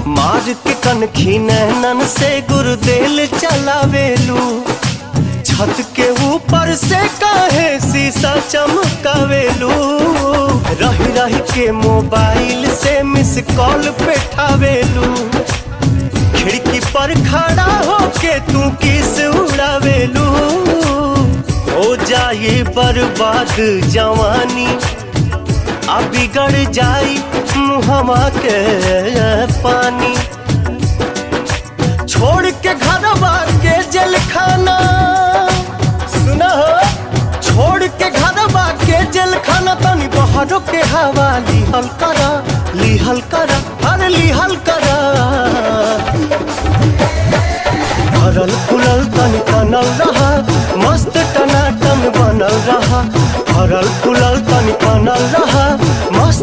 मार के कनखी नैनन से गुरुदेल चलावेलू, छत के ऊपर से काहे शीशा चमकावेलू। रही रही के मोबाइल से मिस कॉल पेठावेलू, खिड़की पर खड़ा होके तू किस उड़ावेलू। हो जाए बर्बाद जवानी, आ बिगड़ जाई मुहवा के पानी। छोड़ के घरवा के जेल खाना, सुना हो, छोड़ के घरवा के जेल खाना, तनी बाहरों के हवा लिहल करा, लिहल करा, अरे लिहल करा। भरल फुलल तनी बनल रहा, मस्त टनाटन बनल रहा। भरल फुलल तनी बनल रहा, मस्त